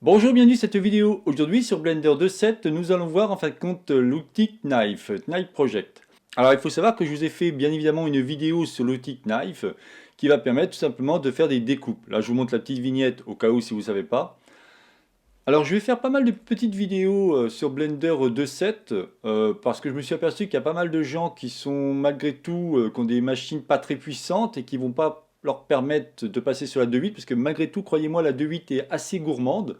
Bonjour, bienvenue à cette vidéo. Aujourd'hui sur Blender 2.7, nous allons voir en fin de compte l'outil Knife, Knife Project. Alors il faut savoir que je vous ai fait bien évidemment une vidéo sur l'outil Knife qui va permettre tout simplement de faire des découpes. Là je vous montre la petite vignette au cas où si vous ne savez pas. Alors je vais faire pas mal de petites vidéos sur Blender 2.7 parce que je me suis aperçu qu'il y a pas mal de gens qui sont malgré tout, qui ont des machines pas très puissantes et qui vont pas leur permettre de passer sur la 2.8 parce que malgré tout, croyez-moi, la 2.8 est assez gourmande.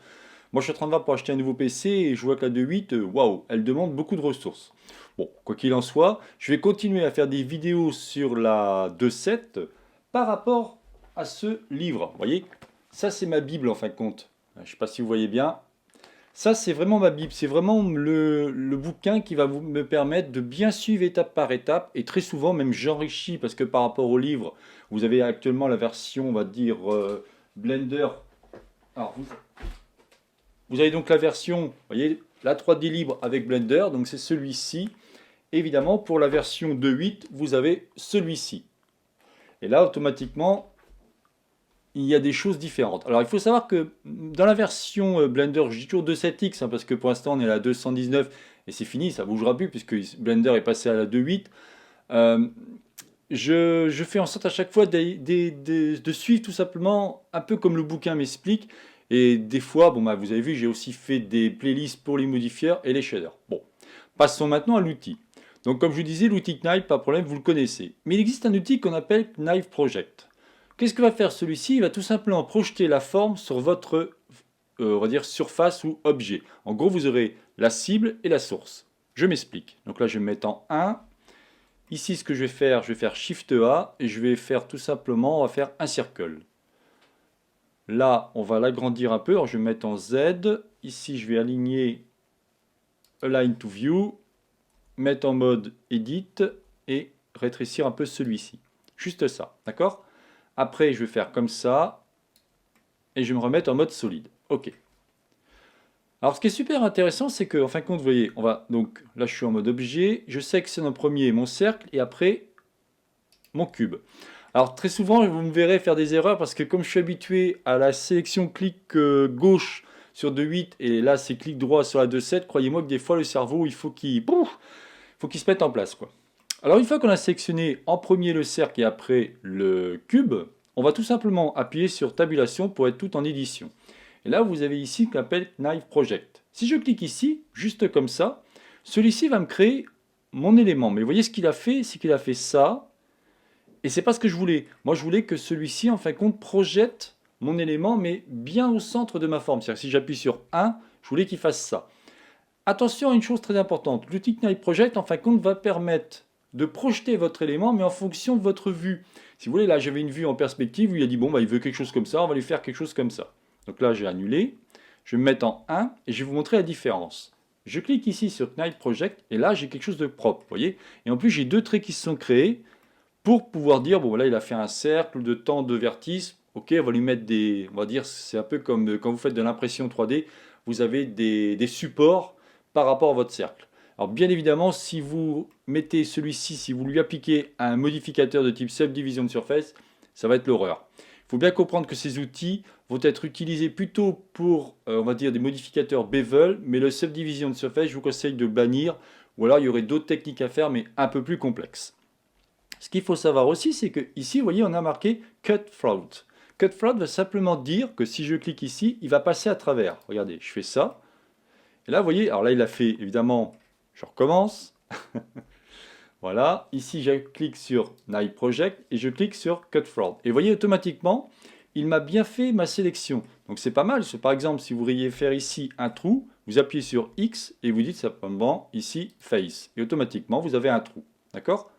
Moi, je suis en train de voir pour acheter un nouveau PC et je vois que la 2.8, waouh, elle demande beaucoup de ressources. Bon, quoi qu'il en soit, je vais continuer à faire des vidéos sur la 2.7 par rapport à ce livre. Vous voyez, ça c'est ma Bible en fin de compte. Je ne sais pas si vous voyez bien. Ça, c'est vraiment ma Bible. C'est vraiment le bouquin qui va me permettre de bien suivre étape par étape. Et très souvent, même j'enrichis parce que par rapport au livre, vous avez actuellement la version, on va dire, Blender. Alors, vous avez donc la version, vous voyez, la 3D libre avec Blender, donc c'est celui-ci. Évidemment, pour la version 2.8, vous avez celui-ci. Et là, automatiquement, il y a des choses différentes. Alors, il faut savoir que dans la version Blender, je dis toujours 2.7x, parce que pour l'instant, on est à la 219 et c'est fini, ça ne bougera plus puisque Blender est passé à la 2.8. Je fais en sorte à chaque fois de suivre tout simplement un peu comme le bouquin m'explique. Et des fois, bon, bah, vous avez vu, j'ai aussi fait des playlists pour les modifiers et les shaders. Bon, passons maintenant à l'outil. Donc comme je vous disais, l'outil Knife, pas de problème, vous le connaissez. Mais il existe un outil qu'on appelle Knife Project. Qu'est-ce que va faire celui-ci? Il va tout simplement projeter la forme sur votre on va dire surface ou objet. En gros, vous aurez la cible et la source. Je m'explique. Donc là, je vais me mettre en 1. Ici, ce que je vais faire Shift A et je vais faire tout simplement, on va faire un circle. Là, on va l'agrandir un peu. Alors, je vais mettre en Z. Ici, je vais aligner Align to View, mettre en mode Edit et rétrécir un peu celui-ci. Juste ça, d'accord? Après, je vais faire comme ça et je vais me remettre en mode solide. OK. Alors, ce qui est super intéressant, c'est que, en fin de compte, vous voyez, on va donc là, je suis en mode objet. Je sélectionne en premier mon cercle et après mon cube. Alors très souvent, vous me verrez faire des erreurs parce que comme je suis habitué à la sélection clic gauche sur 2.8 et là c'est clic droit sur la 2.7, croyez-moi que des fois le cerveau il faut qu'il se mette en place quoi. Alors une fois qu'on a sélectionné en premier le cercle et après le cube, on va tout simplement appuyer sur tabulation pour être tout en édition. Et là vous avez ici ce qu'on appelle Knife Project. Si je clique ici, juste comme ça, celui-ci va me créer mon élément. Mais vous voyez ce qu'il a fait, c'est qu'il a fait ça. Et c'est pas ce que je voulais. Moi, je voulais que celui-ci, en fin de compte, projette mon élément, mais bien au centre de ma forme. C'est-à-dire que si j'appuie sur 1, je voulais qu'il fasse ça. Attention à une chose très importante. L'outil Knife Project, en fin de compte, va permettre de projeter votre élément, mais en fonction de votre vue. Si vous voulez, là, j'avais une vue en perspective où il a dit, bon, bah, il veut quelque chose comme ça, on va lui faire quelque chose comme ça. Donc là, j'ai annulé. Je vais me mettre en 1 et je vais vous montrer la différence. Je clique ici sur Knife Project et là, j'ai quelque chose de propre, vous voyez. Et en plus, j'ai deux traits qui se sont créés pour pouvoir dire, bon là il a fait un cercle de temps de vertice, ok, on va lui mettre des, on va dire, c'est un peu comme quand vous faites de l'impression 3D, vous avez des supports par rapport à votre cercle. Alors bien évidemment, si vous mettez celui-ci, si vous lui appliquez un modificateur de type Subdivision de Surface, ça va être l'horreur. Il faut bien comprendre que ces outils vont être utilisés plutôt pour, on va dire, des modificateurs bevel, mais le Subdivision de Surface, je vous conseille de bannir, ou alors il y aurait d'autres techniques à faire, mais un peu plus complexes. Ce qu'il faut savoir aussi, c'est que ici, vous voyez, on a marqué Cut Float. Cut Float va simplement dire que si je clique ici, il va passer à travers. Regardez, je fais ça. Et là, vous voyez, alors là, il a fait, évidemment, je recommence. Voilà, ici, je clique sur Knife Project et je clique sur Cut Float. Et vous voyez, automatiquement, il m'a bien fait ma sélection. Donc c'est pas mal. Par exemple, si vous voudriez faire ici un trou, vous appuyez sur X et vous dites simplement ici Face. Et automatiquement, vous avez un trou. D'accord?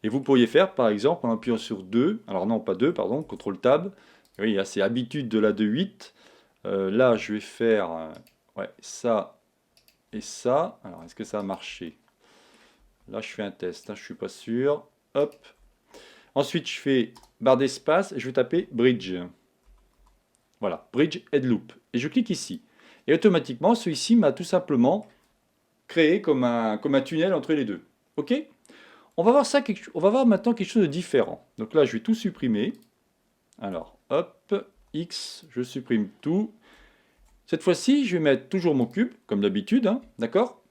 Et vous pourriez faire, par exemple, en appuyant sur 2, alors non, pas 2, pardon, CTRL Tab. Oui, là, c'est habitude de la 2.8. Là, je vais faire ouais, ça et ça. Alors, est-ce que ça a marché? Là, je fais un test, hein, je ne suis pas sûr. Hop. Ensuite, je fais barre d'espace et je vais taper Bridge. Voilà, Bridge Head Loop. Et je clique ici. Et automatiquement, celui-ci m'a tout simplement créé comme un tunnel entre les deux. OK? On va voir ça, on va voir maintenant quelque chose de différent. Donc là, je vais tout supprimer. Alors, hop, X, je supprime tout. Cette fois-ci, je vais mettre toujours mon cube, comme d'habitude, hein, d'accord?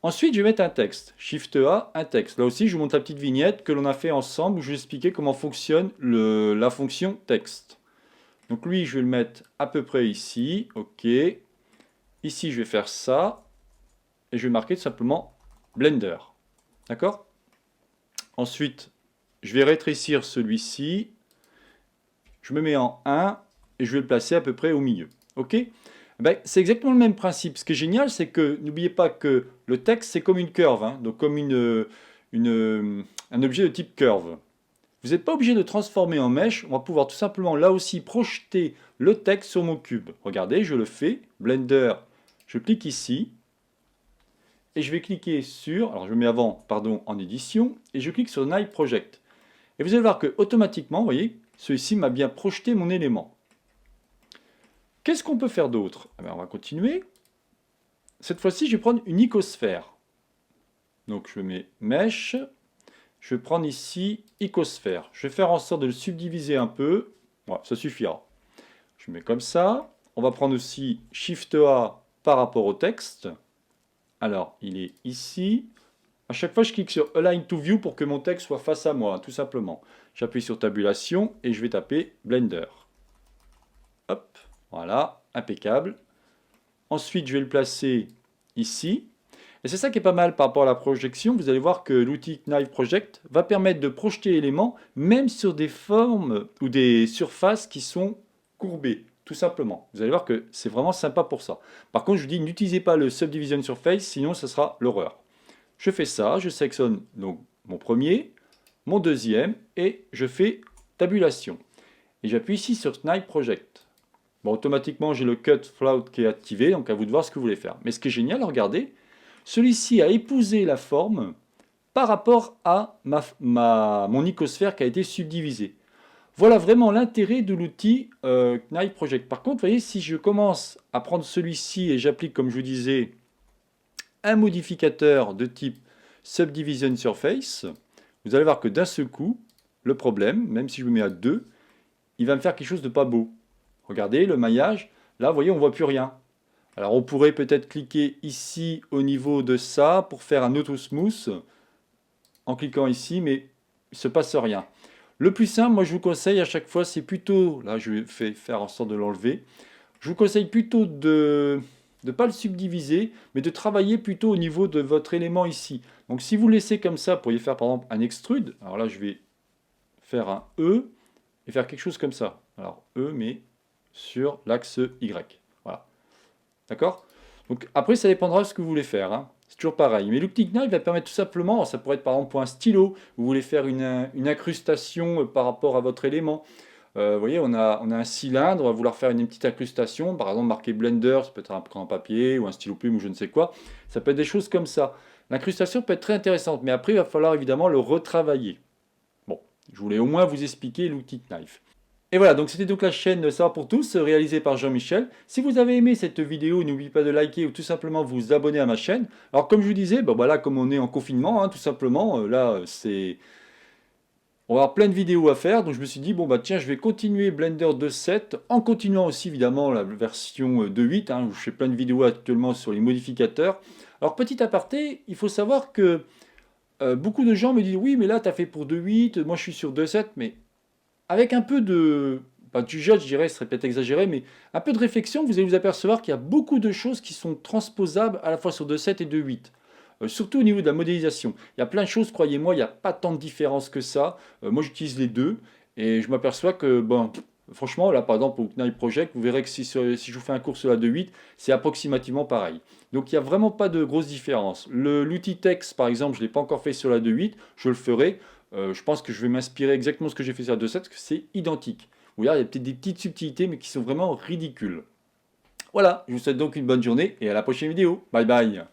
Ensuite, je vais mettre un texte. Shift A, un texte. Là aussi, je vous montre la petite vignette que l'on a fait ensemble où je vais expliquer comment fonctionne la fonction texte. Donc lui, je vais le mettre à peu près ici. OK. Ici, je vais faire ça. Et je vais marquer tout simplement Blender. D'accord? Ensuite, je vais rétrécir celui-ci. Je me mets en 1 et je vais le placer à peu près au milieu. OK? Ben, c'est exactement le même principe. Ce qui est génial, c'est que n'oubliez pas que le texte, c'est comme une curve, hein, donc comme un objet de type curve. Vous n'êtes pas obligé de transformer en mèche. On va pouvoir tout simplement là aussi projeter le texte sur mon cube. Regardez, je le fais. Blender, je clique ici. Et je vais cliquer sur, alors je mets avant, pardon, en édition, et je clique sur Knife Project. Et vous allez voir que automatiquement, vous voyez, celui-ci m'a bien projeté mon élément. Qu'est-ce qu'on peut faire d'autre? On va continuer. Cette fois-ci, je vais prendre une icosphère. Donc je mets Mesh. Je vais prendre ici icosphère. Je vais faire en sorte de le subdiviser un peu. Voilà, ça suffira. Je mets comme ça. On va prendre aussi Shift A par rapport au texte. Alors, il est ici. À chaque fois, je clique sur Align to View pour que mon texte soit face à moi, tout simplement. J'appuie sur Tabulation et je vais taper Blender. Hop, voilà, impeccable. Ensuite, je vais le placer ici. Et c'est ça qui est pas mal par rapport à la projection. Vous allez voir que l'outil Knife Project va permettre de projeter l'élément même sur des formes ou des surfaces qui sont courbées, tout simplement. Vous allez voir que c'est vraiment sympa pour ça. Par contre, je vous dis, n'utilisez pas le Subdivision Surface, sinon ce sera l'horreur. Je fais ça, je sélectionne donc mon premier, mon deuxième, et je fais tabulation. Et j'appuie ici sur Knife Project. Bon, automatiquement, j'ai le Cut Float qui est activé, donc à vous de voir ce que vous voulez faire. Mais ce qui est génial, regardez, celui-ci a épousé la forme par rapport à mon icosphère qui a été subdivisée. Voilà vraiment l'intérêt de l'outil Knife Project. Par contre, vous voyez, si je commence à prendre celui-ci et j'applique, comme je vous disais, un modificateur de type Subdivision Surface, vous allez voir que d'un seul coup, le problème, même si je me mets à 2, il va me faire quelque chose de pas beau. Regardez le maillage, là vous voyez on ne voit plus rien. Alors on pourrait peut-être cliquer ici au niveau de ça pour faire un auto smooth en cliquant ici, mais il ne se passe rien. Le plus simple, moi je vous conseille à chaque fois, c'est plutôt, là je vais faire en sorte de l'enlever, je vous conseille plutôt de ne pas le subdiviser, mais de travailler plutôt au niveau de votre élément ici. Donc si vous laissez comme ça, vous pourriez faire par exemple un extrude, alors là je vais faire un E et faire quelque chose comme ça. Alors E, mais sur l'axe Y. Voilà. D'accord? Donc après, ça dépendra de ce que vous voulez faire, hein. C'est toujours pareil. Mais l'outil Knife va permettre tout simplement, ça pourrait être par exemple pour un stylo, vous voulez faire une incrustation par rapport à votre élément. Vous voyez, on a un cylindre, on va vouloir faire une petite incrustation, par exemple marqué Blender, ça peut être un crayon papier ou un stylo plume ou je ne sais quoi. Ça peut être des choses comme ça. L'incrustation peut être très intéressante, mais après, il va falloir évidemment le retravailler. Bon, je voulais au moins vous expliquer l'outil Knife. Et voilà, donc c'était donc la chaîne Savoir pour tous, réalisée par Jean-Michel. Si vous avez aimé cette vidéo, n'oubliez pas de liker ou tout simplement vous abonner à ma chaîne. Alors comme je vous disais, ben voilà, comme on est en confinement, hein, tout simplement, là c'est... On va avoir plein de vidéos à faire, donc je me suis dit, bon bah tiens, je vais continuer Blender 2.7, en continuant aussi évidemment la version 2.8, hein, où je fais plein de vidéos actuellement sur les modificateurs. Alors petit aparté, il faut savoir que beaucoup de gens me disent, oui mais là tu as fait pour 2.8, moi je suis sur 2.7, mais... Avec un peu de, pas du jeu, je dirais, ce serait peut-être exagéré, mais un peu de réflexion, vous allez vous apercevoir qu'il y a beaucoup de choses qui sont transposables à la fois sur 2.7 et 2.8. Surtout au niveau de la modélisation. Il y a plein de choses, croyez-moi, il n'y a pas tant de différence que ça. Moi, j'utilise les deux et je m'aperçois que, bon, franchement, là, par exemple, au Knife Project, vous verrez que si je vous fais un cours sur la 2.8, c'est approximativement pareil. Donc, il n'y a vraiment pas de grosse différence. L'outil texte, par exemple, je ne l'ai pas encore fait sur la 2.8, je le ferai. Je pense que je vais m'inspirer exactement de ce que j'ai fait sur la 2.7, parce que c'est identique. Vous voyez, il y a peut-être des petites subtilités, mais qui sont vraiment ridicules. Voilà, je vous souhaite donc une bonne journée, et à la prochaine vidéo. Bye bye.